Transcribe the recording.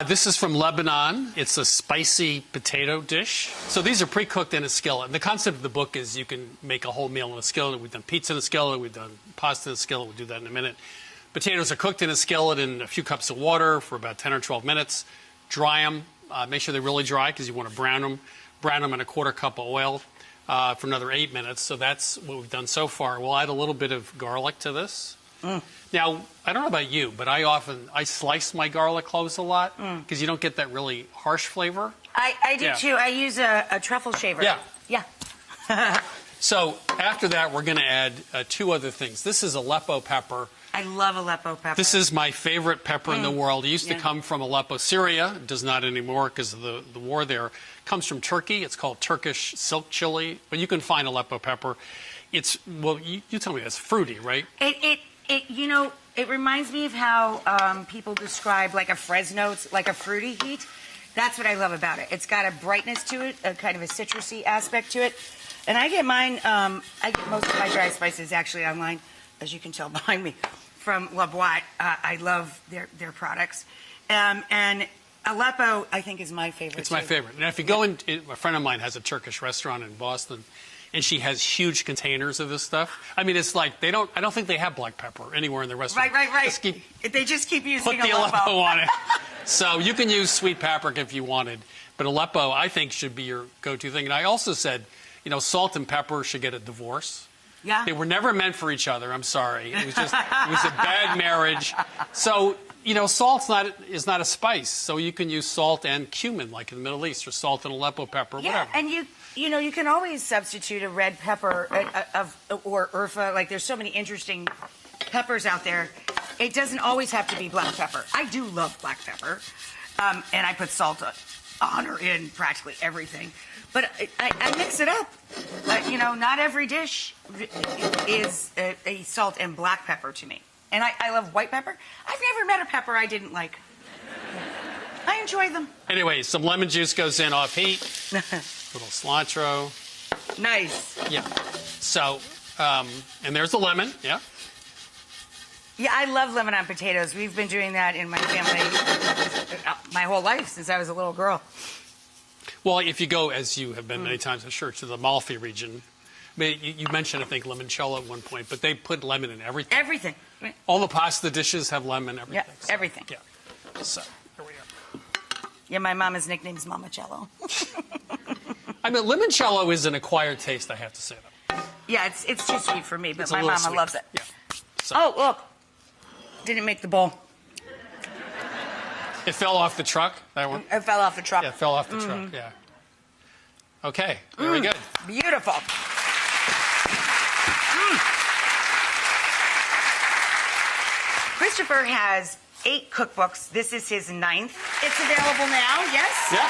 This is from Lebanon. It's a spicy potato dish. So these are pre-cooked in a skillet. The concept of the book is you can make a whole meal in a skillet. We've done pizza in a skillet. We've done pasta in a skillet. We'll do that in a minute. Potatoes are cooked in a skillet in a few cups of water for about 10 or 12 minutes. Dry them. Make sure they're really dry because you want to brown them. Brown them in a quarter cup of oil for another 8 minutes. So that's what we've done so far. We'll add a little bit of garlic to this. Now, I don't know about you, but I slice my garlic cloves a lot because you don't get that really harsh flavor. I do too. I use a truffle shaver. Yeah. So after that, we're going to add 2 other things. This is Aleppo pepper. I love Aleppo pepper. This is my favorite pepper in the world. It used to come from Aleppo, Syria. It does not anymore because of the war there. It comes from Turkey. It's called Turkish silk chili. But you can find Aleppo pepper. It's, well, you tell me, it's fruity, right? It reminds me of how people describe like a Fresno, like a fruity heat. That's what I love about it. It's got a brightness to it, a kind of a citrusy aspect to it. And I get mine, I get most of my dry spices actually online, as you can tell behind me, from La Boite. I love their products. And Aleppo, I think, is my favorite. It's my favorite. And if you go in, a friend of mine has a Turkish restaurant in Boston, and she has huge containers of this stuff. I mean, it's like I don't think they have black pepper anywhere in the restaurant. Right. They just keep using Put the Aleppo on it. So you can use sweet paprika if you wanted, but Aleppo, I think, should be your go-to thing. And I also said, salt and pepper should get a divorce. Yeah. They were never meant for each other. I'm sorry. It was a bad marriage. So, salt is not a spice. So you can use salt and cumin, like in the Middle East, or salt and Aleppo pepper, whatever. And you can always substitute a red pepper or urfa. Like, there's so many interesting peppers out there. It doesn't always have to be black pepper. I do love black pepper, and I put salt on or in practically everything. But I mix it up. Not every dish is a salt and black pepper to me. And I love white pepper. I've never met a pepper I didn't like. I enjoy them. Anyway, some lemon juice goes in off heat. Little cilantro. Nice. Yeah. So, and there's the lemon. Yeah. Yeah, I love lemon on potatoes. We've been doing that in my family my whole life since I was a little girl. Well, if you go, as you have been many times, I'm sure, to the Amalfi region, I mean, you mentioned, I think, limoncello at one point, but they put lemon in everything. Everything. All the pasta dishes have lemon, everything. Yeah, so, everything. Yeah. So, here we are. Yeah, my mama's nickname's Mamacello. I mean, limoncello is an acquired taste, I have to say, though. Yeah, it's too sweet for me, but It's my mama sweet. loves it. Yeah. So. Oh, look. Didn't make the bowl. It fell off the truck, that one? It fell off the truck. Yeah, it fell off the truck, yeah. Okay, very good. Beautiful. Christopher has 8 cookbooks. This is his 9th. It's available now, yes? Yeah.